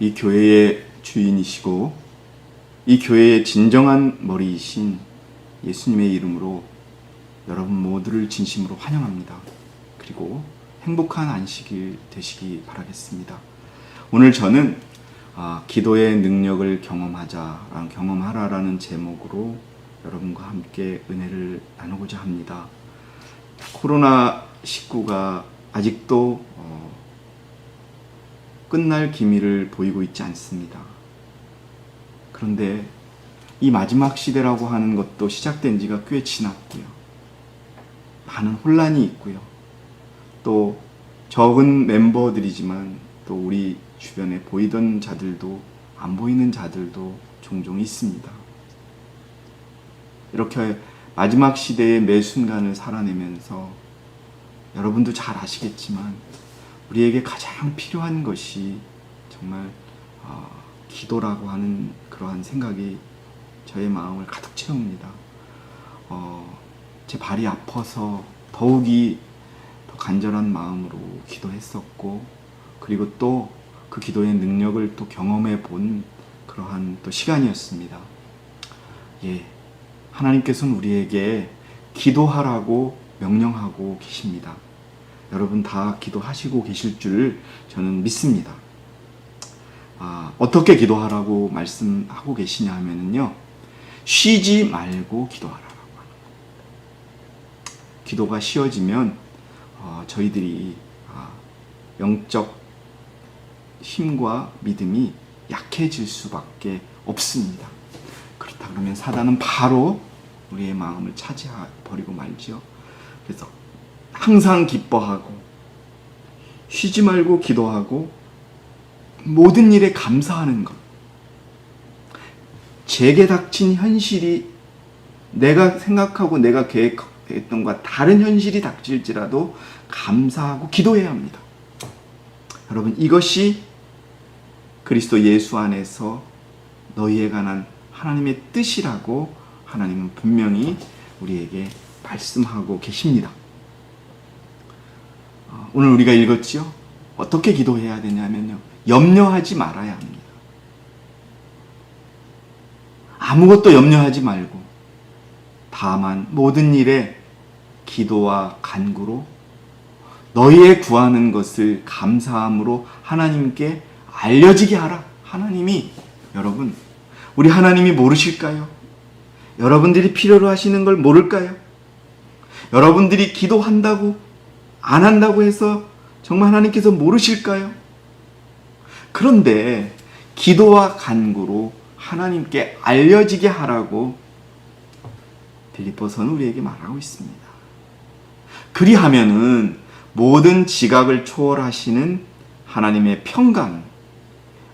이 교회의 주인이시고 이 교회의 진정한 머리이신 예수님의 이름으로 여러분 모두를 진심으로 환영합니다. 그리고 행복한 안식일 되시기 바라겠습니다. 오늘 저는 기도의 능력을 경험하라라는 제목으로 여러분과 함께 은혜를 나누고자 합니다. 코로나19가 아직도 끝날 기미를 보이고 있지 않습니다. 그런데 이 마지막 시대라고 하는 것도 시작된 지가 꽤 지났고요. 많은 혼란이 있고요. 또 적은 멤버들이지만 또 우리 주변에 보이던 자들도 안 보이는 자들도 종종 있습니다. 이렇게 마지막 시대의 매 순간을 살아내면서 여러분도 잘 아시겠지만 우리에게 가장 필요한 것이 정말 기도라고 하는 그러한 생각이 저의 마음을 가득 채웁니다. 제 발이 아파서 더욱이 더 간절한 마음으로 기도했었고, 그리고 또 그 기도의 능력을 또 경험해 본 그러한 또 시간이었습니다. 하나님께서는 우리에게 기도하라고 명령하고 계십니다. 여러분 다 기도하시고 계실 줄 저는 믿습니다. 어떻게 기도하라고 말씀하고 계시냐 하면요, 쉬지 말고 기도하라고 하는 겁니다. 기도가 쉬어지면 저희들이 영적 힘과 믿음이 약해질 수밖에 없습니다. 그렇다 그러면 사단은 바로 우리의 마음을 차지해버리고 말죠. 그래서 항상 기뻐하고 쉬지 말고 기도하고 모든 일에 감사하는 것. 제게 닥친 현실이 내가 생각하고 내가 계획했던 것과 다른 현실이 닥칠지라도 감사하고 기도해야 합니다. 여러분, 이것이 그리스도 예수 안에서 너희에 관한 하나님의 뜻이라고 하나님은 분명히 우리에게 말씀하고 계십니다. 오늘 우리가 읽었지요? 어떻게 기도해야 되냐면요, 염려하지 말아야 합니다. 아무것도 염려하지 말고 다만 모든 일에 기도와 간구로 너희의 구하는 것을 감사함으로 하나님께 알려지게 하라. 하나님이, 여러분, 우리 하나님이 모르실까요? 여러분들이 필요로 하시는 걸 모를까요? 여러분들이 기도한다고 안 한다고 해서 정말 하나님께서 모르실까요? 그런데 기도와 간구로 하나님께 알려지게 하라고 빌립보서는 우리에게 말하고 있습니다. 그리하면은 모든 지각을 초월하시는 하나님의 평강,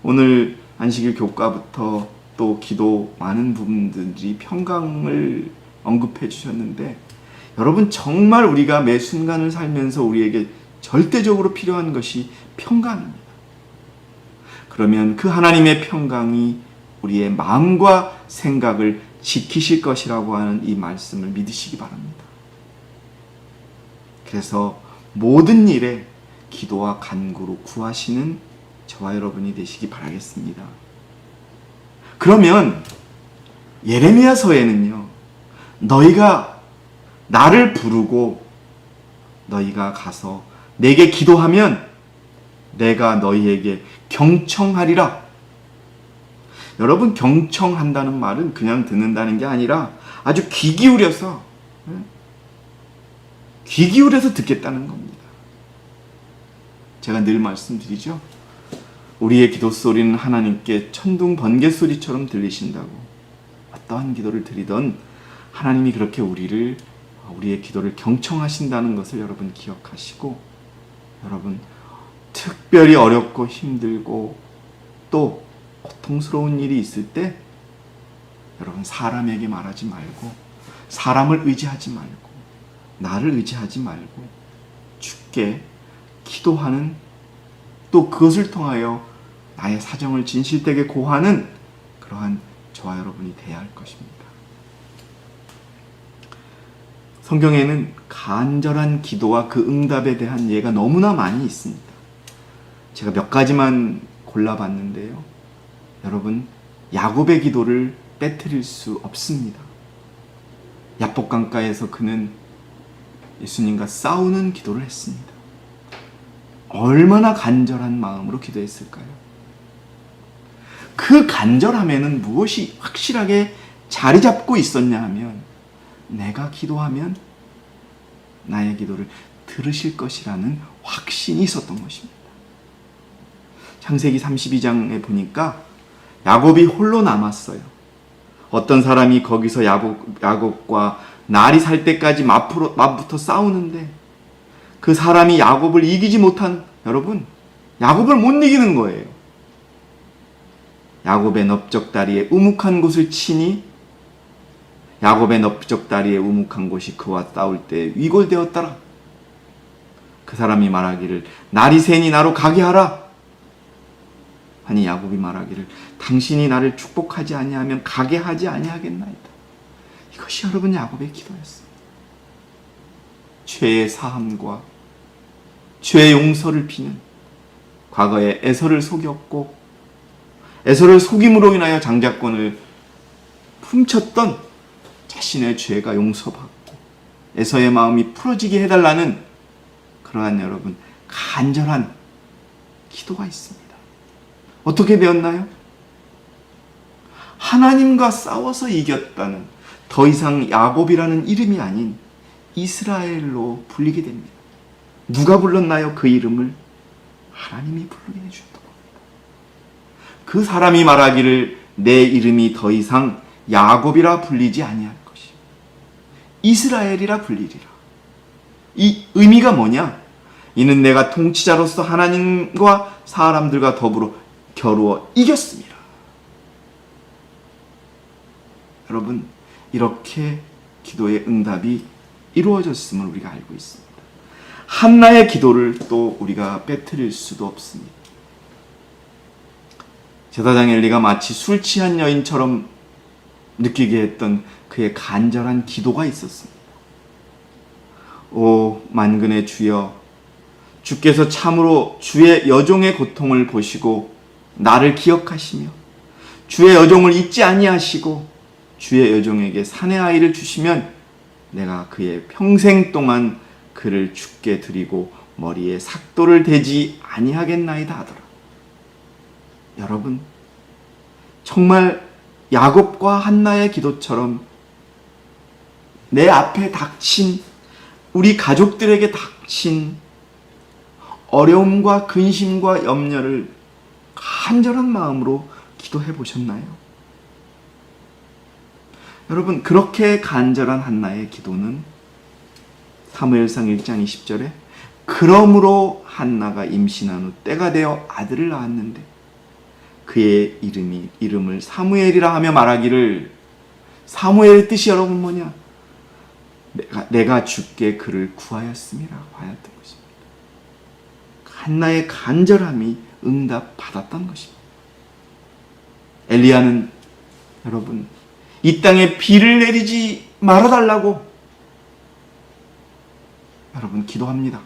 오늘 안식일 교과부터 또 기도 많은 부분들이 평강을 언급해 주셨는데, 여러분 정말 우리가 매 순간을 살면서 우리에게 절대적으로 필요한 것이 평강입니다. 그러면 그 하나님의 평강이 우리의 마음과 생각을 지키실 것이라고 하는 이 말씀을 믿으시기 바랍니다. 그래서 모든 일에 기도와 간구로 구하시는 저와 여러분이 되시기 바라겠습니다. 그러면 예레미야서에는요, 너희가 나를 부르고 너희가 가서 내게 기도하면 내가 너희에게 경청하리라. 여러분, 경청한다는 말은 그냥 듣는다는 게 아니라 아주 귀 기울여서 듣겠다는 겁니다. 제가 늘 말씀드리죠. 우리의 기도 소리는 하나님께 천둥 번개 소리처럼 들리신다고. 어떠한 기도를 드리던 하나님이 그렇게 우리의 기도를 경청하신다는 것을 여러분 기억하시고, 여러분 특별히 어렵고 힘들고 또 고통스러운 일이 있을 때 여러분 사람에게 말하지 말고, 사람을 의지하지 말고, 나를 의지하지 말고 주께 기도하는, 또 그것을 통하여 나의 사정을 진실되게 고하는 그러한 저와 여러분이 되어야 할 것입니다. 성경에는 간절한 기도와 그 응답에 대한 예가 너무나 많이 있습니다. 제가 몇 가지만 골라봤는데요. 여러분, 야곱의 기도를 빼뜨릴 수 없습니다. 야복강가에서 그는 예수님과 싸우는 기도를 했습니다. 얼마나 간절한 마음으로 기도했을까요? 그 간절함에는 무엇이 확실하게 자리 잡고 있었냐 하면, 내가 기도하면 나의 기도를 들으실 것이라는 확신이 있었던 것입니다. 창세기 32장에 보니까 야곱이 홀로 남았어요. 어떤 사람이 거기서 야곱과 날이 살 때까지 맞부터 싸우는데, 그 사람이 야곱을 이기지 못한, 여러분, 야곱을 못 이기는 거예요. 야곱의 넓적다리에 우묵한 곳을 치니 야곱의 넓적다리에 우묵한 곳이 그와 싸울 때 위골되었더라. 그 사람이 말하기를 날이 새니 나로 가게 하라 하니 야곱이 말하기를 당신이 나를 축복하지 아니하면 가게 하지 아니하겠나이다. 이것이 여러분 야곱의 기도였습니다. 죄의 사함과 죄의 용서를 비는, 과거에 에서를 속였고 에서를 속임으로 인하여 장자권을 훔쳤던 자신의 죄가 용서받고 에서의 마음이 풀어지게 해달라는 그러한 여러분 간절한 기도가 있습니다. 어떻게 되었나요? 하나님과 싸워서 이겼다는, 더 이상 야곱이라는 이름이 아닌 이스라엘로 불리게 됩니다. 누가 불렀나요? 그 이름을 하나님이 부르게 해주셨던 겁니다. 그 사람이 말하기를 내 이름이 더 이상 야곱이라 불리지 아니할 것이 이스라엘이라 불리리라. 이 의미가 뭐냐? 이는 내가 통치자로서 하나님과 사람들과 더불어 겨루어 이겼습니다. 여러분, 이렇게 기도의 응답이 이루어졌음을 우리가 알고 있습니다. 한나의 기도를 또 우리가 빼뜨릴 수도 없습니다. 제사장 엘리가 마치 술 취한 여인처럼 느끼게 했던 그의 간절한 기도가 있었습니다. 오 만근의 주여, 주께서 참으로 주의 여종의 고통을 보시고 나를 기억하시며 주의 여종을 잊지 아니하시고 주의 여종에게 사내 아이를 주시면 내가 그의 평생 동안 그를 주께 드리고 머리에 삭도를 대지 아니하겠나이다 하더라. 여러분, 정말 야곱과 한나의 기도처럼 내 앞에 닥친, 우리 가족들에게 닥친 어려움과 근심과 염려를 간절한 마음으로 기도해 보셨나요? 여러분, 그렇게 간절한 한나의 기도는 사무엘상 1장 20절에 그러므로 한나가 임신한 후 때가 되어 아들을 낳았는데 그의 이름을 사무엘이라 하며 말하기를, 사무엘의 뜻이 여러분 뭐냐? 내가 주께 그를 구하였음이라고 하였던 것입니다. 한나의 간절함이 응답받았던 것입니다. 엘리야는 여러분 이 땅에 비를 내리지 말아달라고 여러분 기도합니다.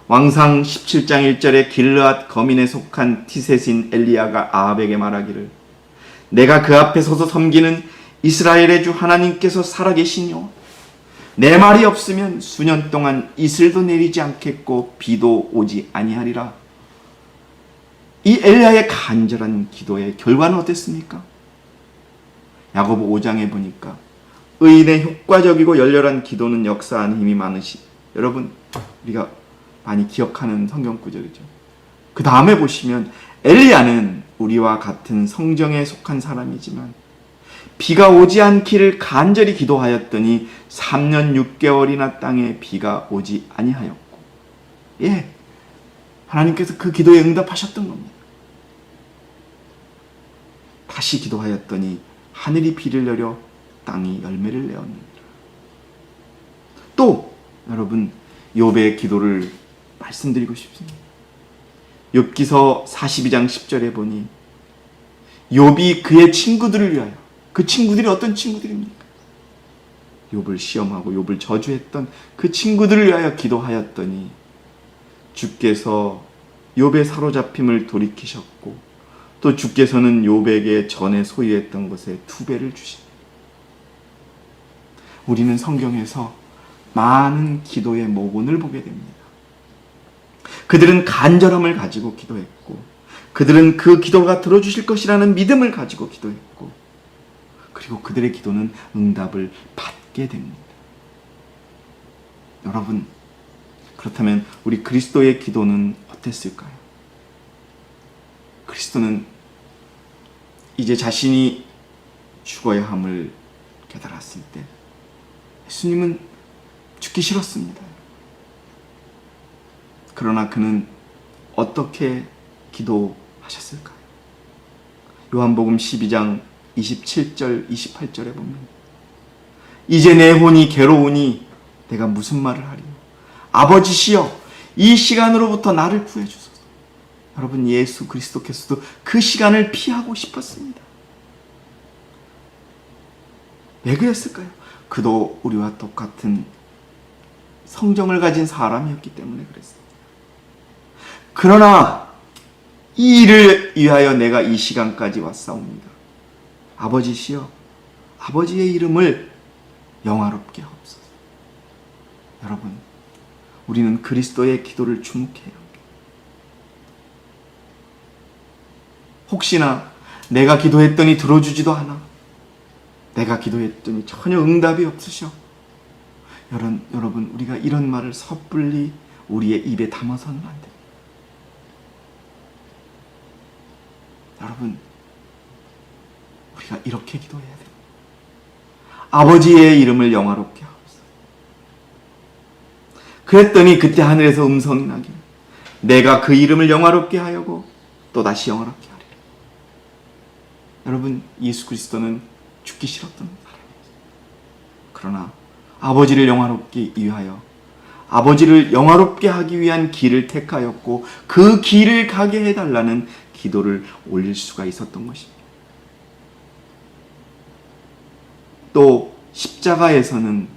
왕상 17장 1절에 길르앗 거민에 속한 티셋인 엘리야가 아합에게 말하기를 내가 그 앞에 서서 섬기는 이스라엘의 주 하나님께서 살아계시뇨. 내 말이 없으면 수년 동안 이슬도 내리지 않겠고 비도 오지 아니하리라. 이 엘리야의 간절한 기도의 결과는 어땠습니까? 야고보 5장에 보니까 의인의 효과적이고 열렬한 기도는 역사하는 힘이 많으시. 여러분 우리가 많이 기억하는 성경 구절이죠. 그 다음에 보시면 엘리야는 우리와 같은 성정에 속한 사람이지만 비가 오지 않기를 간절히 기도하였더니 3년 6개월이나 땅에 비가 오지 아니하였고, 하나님께서 그 기도에 응답하셨던 겁니다. 다시 기도하였더니 하늘이 비를 내려 땅이 열매를 내었느니라. 또 여러분 욥의 기도를 말씀드리고 싶습니다. 욥기서 42장 10절에 보니 욥이 그의 친구들을 위하여, 그 친구들이 어떤 친구들입니까? 욥을 시험하고 욥을 저주했던 그 친구들을 위하여 기도하였더니 주께서 욥의 사로잡힘을 돌이키셨고 또 주께서는 욥에게 전에 소유했던 것의 2배를 주십니다. 우리는 성경에서 많은 기도의 모본을 보게 됩니다. 그들은 간절함을 가지고 기도했고 그들은 그 기도가 들어주실 것이라는 믿음을 가지고 기도했고 그리고 그들의 기도는 응답을 받게 됩니다. 여러분, 그렇다면 우리 그리스도의 기도는 어땠을까요? 그리스도는 이제 자신이 죽어야 함을 깨달았을 때 예수님은 죽기 싫었습니다. 그러나 그는 어떻게 기도하셨을까요? 요한복음 12장 27절 28절에 보면 이제 내 혼이 괴로우니 내가 무슨 말을 하리요? 아버지시여 이 시간으로부터 나를 구해주소서. 여러분, 예수 그리스도께서도 그 시간을 피하고 싶었습니다. 왜 그랬을까요? 그도 우리와 똑같은 성정을 가진 사람이었기 때문에 그랬습니다. 그러나 이 일을 위하여 내가 이 시간까지 왔사옵니다. 아버지시여 아버지의 이름을 영화롭게 하옵소서. 여러분, 우리는 그리스도의 기도를 주목해야 합니다. 혹시나 내가 기도했더니 들어주지도 않아. 내가 기도했더니 전혀 응답이 없으셔. 여러분, 우리가 이런 말을 섣불리 우리의 입에 담아서는 안 됩니다. 여러분, 우리가 이렇게 기도해야 됩니다. 아버지의 이름을 영화롭게 하옵소서. 그랬더니 그때 하늘에서 음성이 나기를 내가 그 이름을 영화롭게 하려고 또다시 영화롭게 하리라. 여러분, 예수 그리스도는 죽기 싫었던 사람이었어요. 그러나 아버지를 영화롭게 위하여 아버지를 영화롭게 하기 위한 길을 택하였고 그 길을 가게 해달라는 기도를 올릴 수가 있었던 것입니다. 또 십자가에서는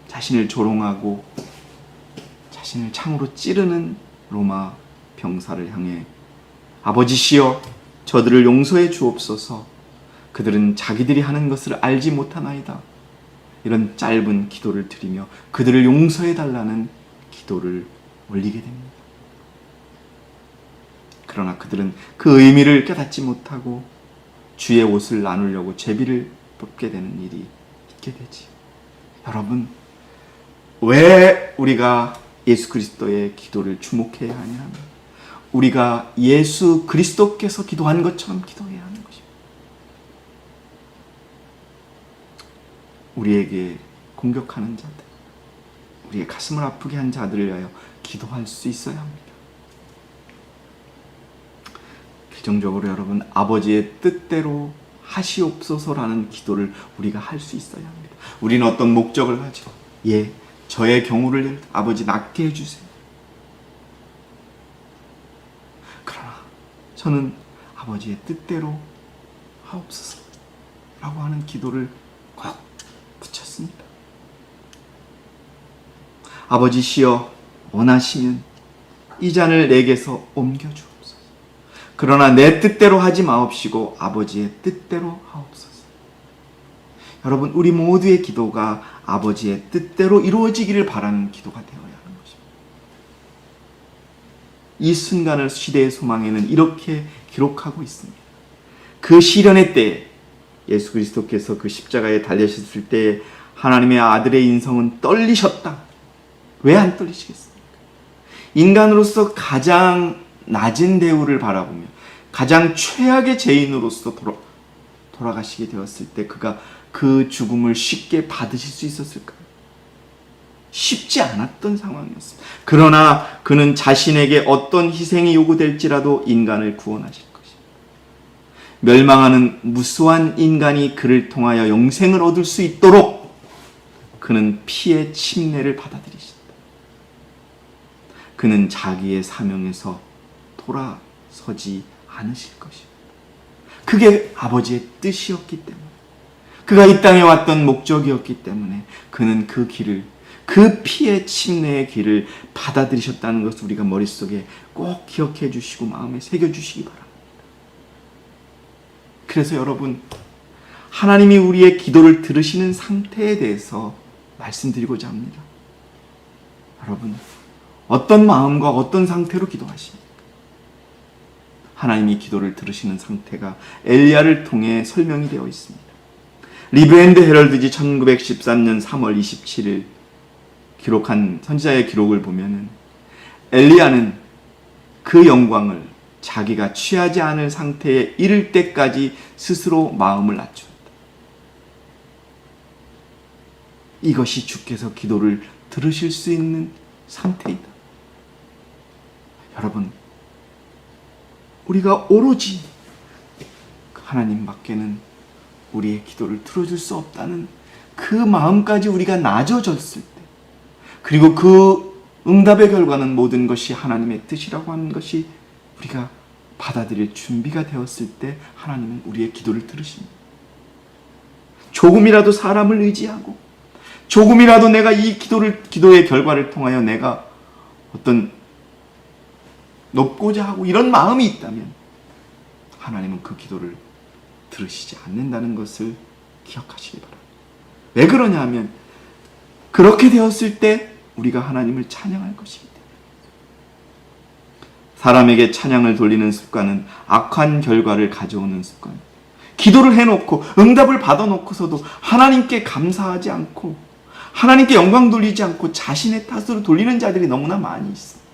자신을 조롱하고 자신을 창으로 찌르는 로마 병사를 향해 아버지시여 저들을 용서해 주옵소서. 그들은 자기들이 하는 것을 알지 못하나이다. 이런 짧은 기도를 드리며 그들을 용서해 달라는 기도를 올리게 됩니다. 그러나 그들은 그 의미를 깨닫지 못하고 주의 옷을 나누려고 제비를 뽑게 되는 일이 있게 되지. 여러분, 왜 우리가 예수 그리스도의 기도를 주목해야 하냐면 우리가 예수 그리스도께서 기도한 것처럼 기도해야 하는 것입니다. 우리에게 공격하는 자들, 우리의 가슴을 아프게 한 자들을 위하여 기도할 수 있어야 합니다. 결정적으로 여러분, 아버지의 뜻대로 하시옵소서라는 기도를 우리가 할 수 있어야 합니다. 우리는 어떤 목적을 가지고 저의 경우를 아버지 낫게 해주세요. 그러나 저는 아버지의 뜻대로 하옵소서 라고 하는 기도를 꼭 붙였습니다. 아버지시여 원하시면 이 잔을 내게서 옮겨주옵소서. 그러나 내 뜻대로 하지 마옵시고 아버지의 뜻대로 하옵소서. 여러분, 우리 모두의 기도가 아버지의 뜻대로 이루어지기를 바라는 기도가 되어야 하는 것입니다. 이 순간을 시대의 소망에는 이렇게 기록하고 있습니다. 그 시련의 때에 예수 그리스도께서 그 십자가에 달리셨을 때에 하나님의 아들의 인성은 떨리셨다. 왜 안 떨리시겠습니까? 인간으로서 가장 낮은 대우를 바라보며 가장 최악의 죄인으로서 돌아가시게 되었을 때 그가 그 죽음을 쉽게 받으실 수 있었을까요? 쉽지 않았던 상황이었습니다. 그러나 그는 자신에게 어떤 희생이 요구될지라도 인간을 구원하실 것입니다. 멸망하는 무수한 인간이 그를 통하여 영생을 얻을 수 있도록 그는 피의 침례를 받아들이신다. 그는 자기의 사명에서 돌아서지 않으실 것입니다. 그게 아버지의 뜻이었기 때문에, 그가 이 땅에 왔던 목적이었기 때문에 그는 그 길을, 그 피의 침례의 길을 받아들이셨다는 것을 우리가 머릿속에 꼭 기억해 주시고 마음에 새겨 주시기 바랍니다. 그래서 여러분, 하나님이 우리의 기도를 들으시는 상태에 대해서 말씀드리고자 합니다. 여러분, 어떤 마음과 어떤 상태로 기도하십니까? 하나님이 기도를 들으시는 상태가 엘리야를 통해 설명이 되어 있습니다. 리브앤드 헤럴드지 1913년 3월 27일 기록한 선지자의 기록을 보면은 엘리야는 그 영광을 자기가 취하지 않을 상태에 이를 때까지 스스로 마음을 낮추었다. 이것이 주께서 기도를 들으실 수 있는 상태이다. 여러분, 우리가 오로지 하나님밖에는 우리의 기도를 들어줄 수 없다는 그 마음까지 우리가 낮아졌을 때, 그리고 그 응답의 결과는 모든 것이 하나님의 뜻이라고 하는 것이 우리가 받아들일 준비가 되었을 때 하나님은 우리의 기도를 들으십니다. 조금이라도 사람을 의지하고 조금이라도 내가 이 기도의 결과를 통하여 내가 어떤 높고자 하고 이런 마음이 있다면 하나님은 그 기도를 들으시지 않는다는 것을 기억하시기 바랍니다. 왜 그러냐 하면 그렇게 되었을 때 우리가 하나님을 찬양할 것이기 때문에. 사람에게 찬양을 돌리는 습관은 악한 결과를 가져오는 습관. 기도를 해놓고 응답을 받아놓고서도 하나님께 감사하지 않고 하나님께 영광 돌리지 않고 자신의 탓으로 돌리는 자들이 너무나 많이 있습니다.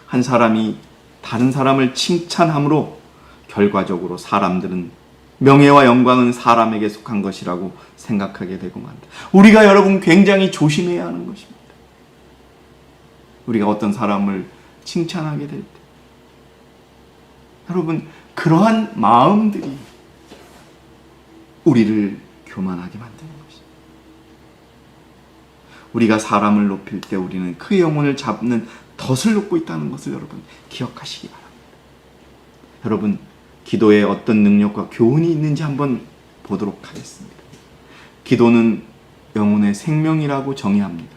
한 사람이 다른 사람을 칭찬함으로 결과적으로 사람들은 명예와 영광은 사람에게 속한 것이라고 생각하게 되고 만다. 우리가 여러분 굉장히 조심해야 하는 것입니다. 우리가 어떤 사람을 칭찬하게 될 때 여러분, 그러한 마음들이 우리를 교만하게 만드는 것입니다. 우리가 사람을 높일 때 우리는 그 영혼을 잡는 덫을 놓고 있다는 것을 여러분 기억하시기 바랍니다. 여러분, 기도에 어떤 능력과 교훈이 있는지 한번 보도록 하겠습니다. 기도는 영혼의 생명이라고 정의합니다.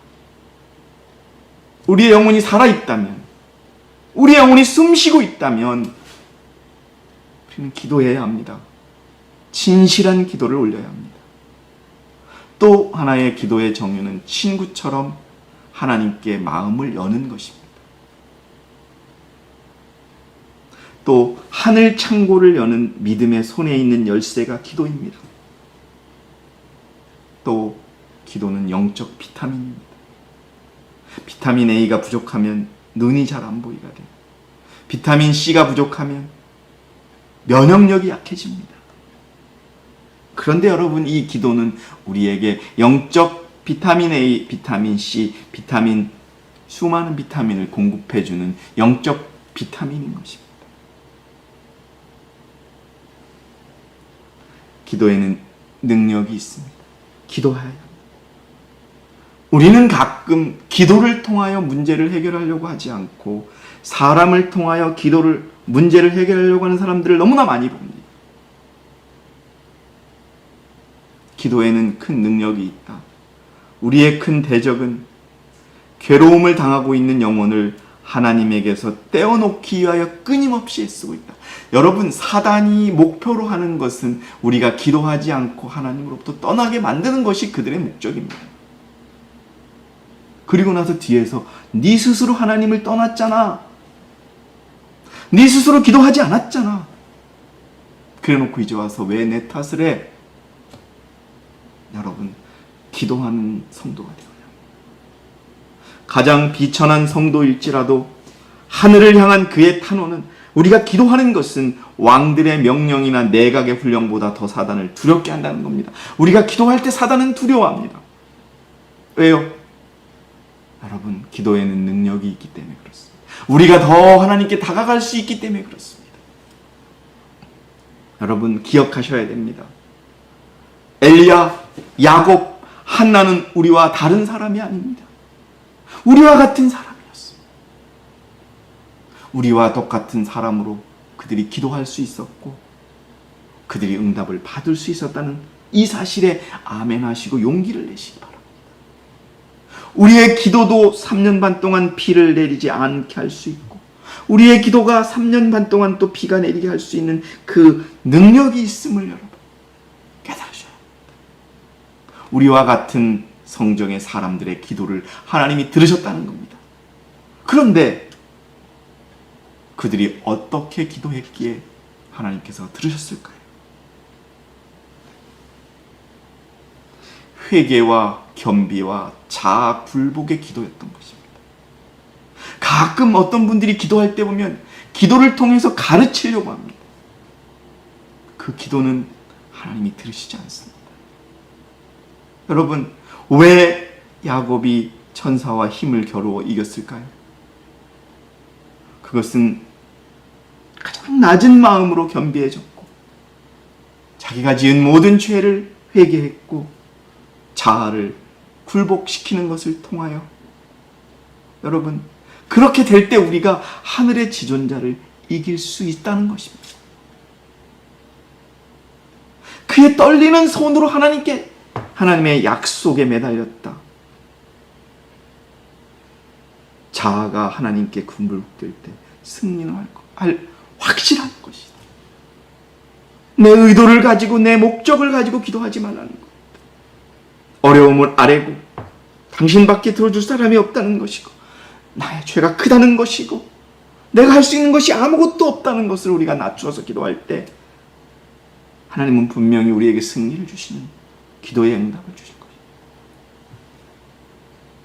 우리의 영혼이 살아있다면, 우리의 영혼이 숨쉬고 있다면 우리는 기도해야 합니다. 진실한 기도를 올려야 합니다. 또 하나의 기도의 정의는 친구처럼 하나님께 마음을 여는 것입니다. 또 하늘 창고를 여는 믿음의 손에 있는 열쇠가 기도입니다. 또 기도는 영적 비타민입니다. 비타민 A가 부족하면 눈이 잘 안 보이게 돼요. 비타민 C가 부족하면 면역력이 약해집니다. 그런데 여러분, 이 기도는 우리에게 영적 비타민 A, 비타민 C, 수많은 비타민을 공급해주는 영적 비타민인 것입니다. 기도에는 능력이 있습니다. 기도해야 합니다. 우리는 가끔 기도를 통하여 문제를 해결하려고 하지 않고 사람을 통하여 문제를 해결하려고 하는 사람들을 너무나 많이 봅니다. 기도에는 큰 능력이 있다. 우리의 큰 대적은 괴로움을 당하고 있는 영혼을 하나님에게서 떼어놓기 위하여 끊임없이 애쓰고 있다. 여러분, 사단이 목표로 하는 것은 우리가 기도하지 않고 하나님으로부터 떠나게 만드는 것이 그들의 목적입니다. 그리고 나서 뒤에서 네 스스로 하나님을 떠났잖아. 네 스스로 기도하지 않았잖아. 그래놓고 이제 와서 왜 내 탓을 해? 여러분, 기도하는 성도가 되어야 합니다. 가장 비천한 성도일지라도 하늘을 향한 그의 탄원은, 우리가 기도하는 것은 왕들의 명령이나 내각의 훈령보다 더 사단을 두렵게 한다는 겁니다. 우리가 기도할 때 사단은 두려워합니다. 왜요? 여러분, 기도에는 능력이 있기 때문에 그렇습니다. 우리가 더 하나님께 다가갈 수 있기 때문에 그렇습니다. 여러분, 기억하셔야 됩니다. 엘리야, 야곱, 한나는 우리와 다른 사람이 아닙니다. 우리와 같은 사람이었습니다. 우리와 똑같은 사람으로 그들이 기도할 수 있었고 그들이 응답을 받을 수 있었다는 이 사실에 아멘 하시고 용기를 내시기 바랍니다. 우리의 기도도 3년 반 동안 비를 내리지 않게 할 수 있고, 우리의 기도가 3년 반 동안 또 비가 내리게 할 수 있는 그 능력이 있음을 여러분 깨달으셔야 합니다. 우리와 같은 성정의 사람들의 기도를 하나님이 들으셨다는 겁니다. 그런데 그들이 어떻게 기도했기에 하나님께서 들으셨을까요? 회개와 겸비와 자아 굴복의 기도였던 것입니다. 가끔 어떤 분들이 기도할 때 보면 기도를 통해서 가르치려고 합니다. 그 기도는 하나님이 들으시지 않습니다. 여러분, 왜 야곱이 천사와 힘을 겨루어 이겼을까요? 그것은 가장 낮은 마음으로 겸비해졌고, 자기가 지은 모든 죄를 회개했고, 자아를 굴복시키는 것을 통하여, 여러분, 그렇게 될 때 우리가 하늘의 지존자를 이길 수 있다는 것입니다. 그의 떨리는 손으로 하나님의 약속에 매달렸다. 자아가 하나님께 굴복될 때 승리는 할 확실한 것이다. 내 의도를 가지고 내 목적을 가지고 기도하지 말라는 것. 어려움을 아뢰고 당신밖에 들어줄 사람이 없다는 것이고, 나의 죄가 크다는 것이고, 내가 할 수 있는 것이 아무것도 없다는 것을 우리가 낮추어서 기도할 때 하나님은 분명히 우리에게 승리를 주시는 기도의 응답을 주실 것입니다.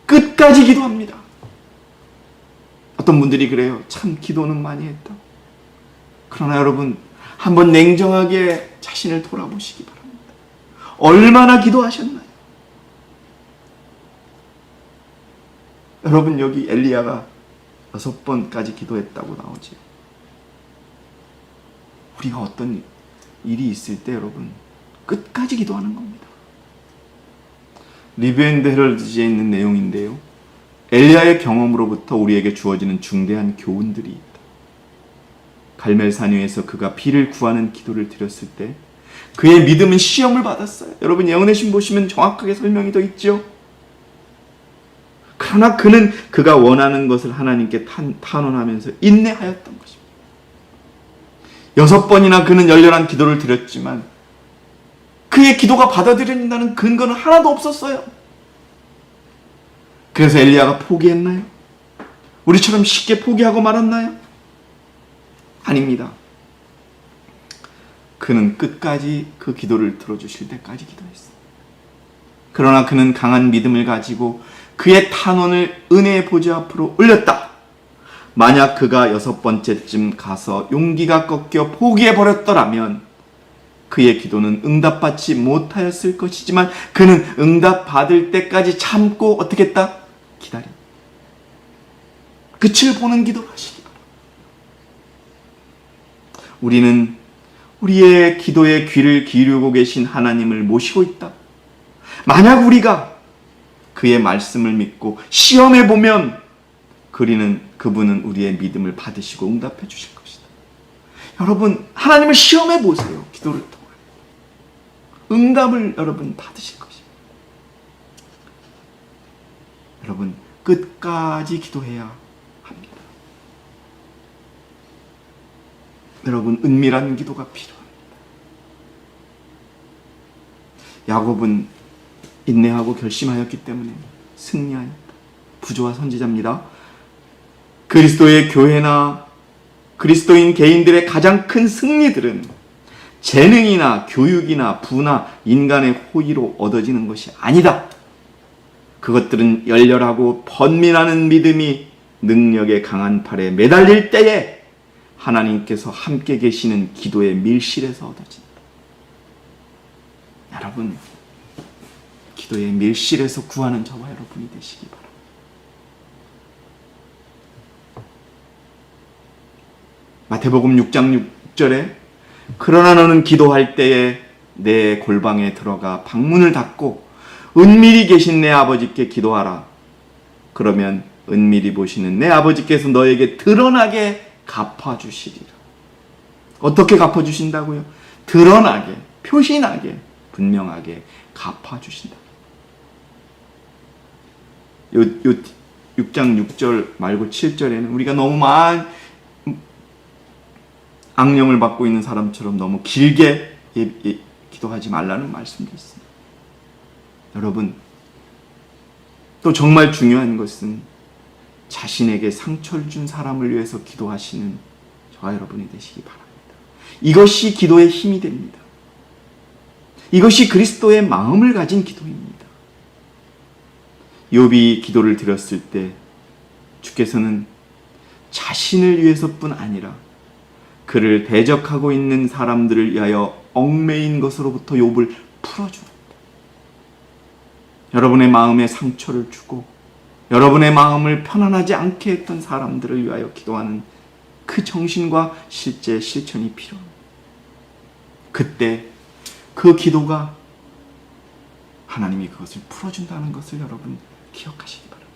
끝까지 기도합니다. 어떤 분들이 그래요. 참 기도는 많이 했다. 그러나 여러분, 한번 냉정하게 자신을 돌아보시기 바랍니다. 얼마나 기도하셨나요? 여러분, 여기 엘리야가 6번까지 기도했다고 나오지요. 우리가 어떤 일이 있을 때 여러분 끝까지 기도하는 겁니다. 리뷰 앤드 헤럴드지에 있는 내용인데요, 엘리야의 경험으로부터 우리에게 주어지는 중대한 교훈들이 있다. 갈멜산 위에서 그가 비를 구하는 기도를 드렸을 때 그의 믿음은 시험을 받았어요. 여러분, 예언의 신 보시면 정확하게 설명이 더 있죠. 그러나 그는 그가 원하는 것을 하나님께 탄원하면서 인내하였던 것입니다. 6번이나 그는 열렬한 기도를 드렸지만 그의 기도가 받아들여진다는 근거는 하나도 없었어요. 그래서 엘리야가 포기했나요? 우리처럼 쉽게 포기하고 말았나요? 아닙니다. 그는 끝까지 그 기도를 들어주실 때까지 기도했어요. 그러나 그는 강한 믿음을 가지고 그의 탄원을 은혜의 보좌 앞으로 올렸다. 만약 그가 6번째쯤 가서 용기가 꺾여 포기해버렸더라면 그의 기도는 응답받지 못하였을 것이지만 그는 응답받을 때까지 참고 어떻게 했다? 기다려. 끝을 보는 기도를 하시기 바랍니다. 우리는 우리의 기도에 귀를 기울이고 계신 하나님을 모시고 있다. 만약 우리가 그의 말씀을 믿고 시험해 보면 그분은 우리의 믿음을 받으시고 응답해 주실 것이다. 여러분, 하나님을 시험해 보세요. 기도를 통해 응답을 여러분 받으실 것입니다. 여러분, 끝까지 기도해야 합니다. 여러분, 은밀한 기도가 필요합니다. 야곱은 인내하고 결심하였기 때문에 승리하였다. 부조와 선지자입니다. 그리스도의 교회나 그리스도인 개인들의 가장 큰 승리들은 재능이나 교육이나 부나 인간의 호의로 얻어지는 것이 아니다. 그것들은 열렬하고 번민하는 믿음이 능력의 강한 팔에 매달릴 때에 하나님께서 함께 계시는 기도의 밀실에서 얻어진다. 여러분, 기도의 밀실에서 구하는 저와 여러분이 되시기 바랍니다. 마태복음 6장 6절에 그러나 너는 기도할 때에 내 골방에 들어가 방문을 닫고 은밀히 계신 내 아버지께 기도하라. 그러면 은밀히 보시는 내 아버지께서 너에게 드러나게 갚아주시리라. 어떻게 갚아주신다고요? 드러나게, 표시나게, 분명하게 갚아주신다. 요 6장 6절 말고 7절에는 우리가 너무 악령을 받고 있는 사람처럼 너무 길게 기도하지 말라는 말씀도 있습니다. 여러분, 또 정말 중요한 것은 자신에게 상처를 준 사람을 위해서 기도하시는 저와 여러분이 되시기 바랍니다. 이것이 기도의 힘이 됩니다. 이것이 그리스도의 마음을 가진 기도입니다. 욥이 기도를 드렸을 때 주께서는 자신을 위해서뿐 아니라 그를 대적하고 있는 사람들을 위하여 얽매인 것으로부터 욥을 풀어줍니다. 여러분의 마음에 상처를 주고 여러분의 마음을 편안하지 않게 했던 사람들을 위하여 기도하는 그 정신과 실제 실천이 필요합니다. 그때 그 기도가 하나님이 그것을 풀어준다는 것을 여러분 기억하시기 바랍니다.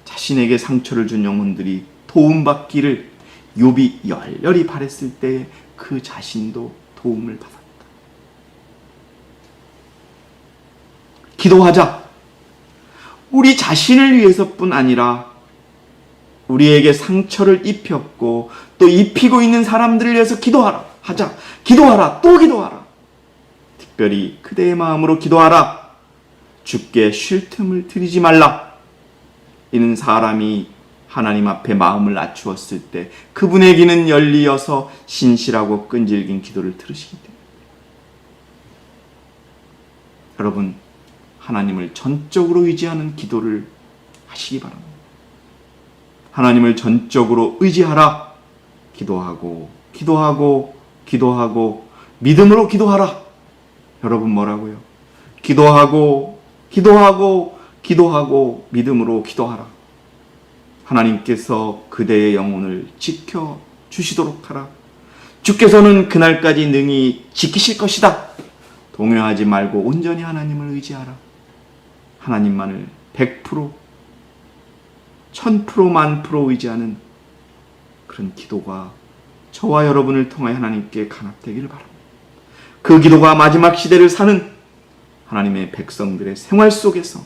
자신에게 상처를 준 영혼들이 도움받기를 욥이 열렬히 바랬을 때 그 자신도 도움을 받았다. 기도하자. 우리 자신을 위해서뿐 아니라 우리에게 상처를 입혔고 또 입히고 있는 사람들을 위해서 기도하라. 하자. 기도하라. 또 기도하라. 특별히 그대의 마음으로 기도하라. 주께 쉴 틈을 들이지 말라. 이는 사람이 하나님 앞에 마음을 낮추었을 때 그분의 귀는 열리어서 신실하고 끈질긴 기도를 들으시기 때문에 여러분, 하나님을 전적으로 의지하는 기도를 하시기 바랍니다. 하나님을 전적으로 의지하라. 기도하고 믿음으로 기도하라. 여러분 뭐라고요? 기도하고 믿음으로 기도하라. 하나님께서 그대의 영혼을 지켜주시도록 하라. 주께서는 그날까지 능히 지키실 것이다. 동요하지 말고 온전히 하나님을 의지하라. 하나님만을 100%, 1000%, 만프로 의지하는 그런 기도가 저와 여러분을 통하여 하나님께 간합되기를 바랍니다. 그 기도가 마지막 시대를 사는 하나님의 백성들의 생활 속에서,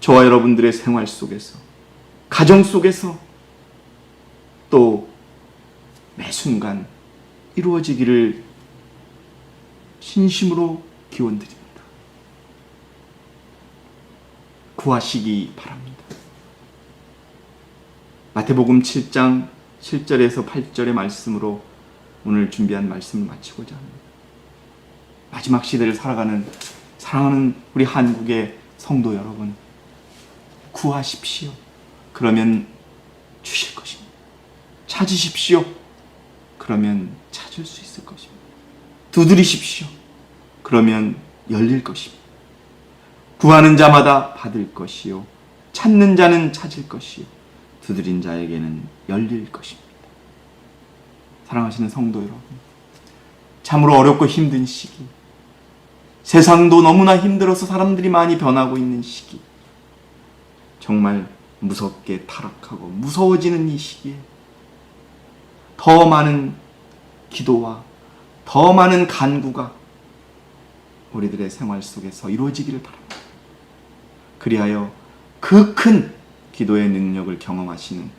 저와 여러분들의 생활 속에서, 가정 속에서 또 매 순간 이루어지기를 진심으로 기원드립니다. 구하시기 바랍니다. 마태복음 7장 7절에서 8절의 말씀으로 오늘 준비한 말씀을 마치고자 합니다. 마지막 시대를 살아가는 사랑하는 우리 한국의 성도 여러분, 구하십시오. 그러면 주실 것입니다. 찾으십시오. 그러면 찾을 수 있을 것입니다. 두드리십시오. 그러면 열릴 것입니다. 구하는 자마다 받을 것이요, 찾는 자는 찾을 것이요, 두드린 자에게는 열릴 것입니다. 사랑하시는 성도 여러분, 참으로 어렵고 힘든 시기, 세상도 너무나 힘들어서 사람들이 많이 변하고 있는 시기, 정말 무섭게 타락하고 무서워지는 이 시기에 더 많은 기도와 더 많은 간구가 우리들의 생활 속에서 이루어지기를 바랍니다. 그리하여 그 큰 기도의 능력을 경험하시는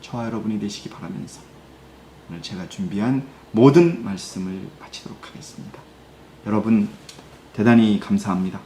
저와 여러분이 되시기 바라면서 오늘 제가 준비한 모든 말씀을 마치도록 하겠습니다. 여러분 대단히 감사합니다.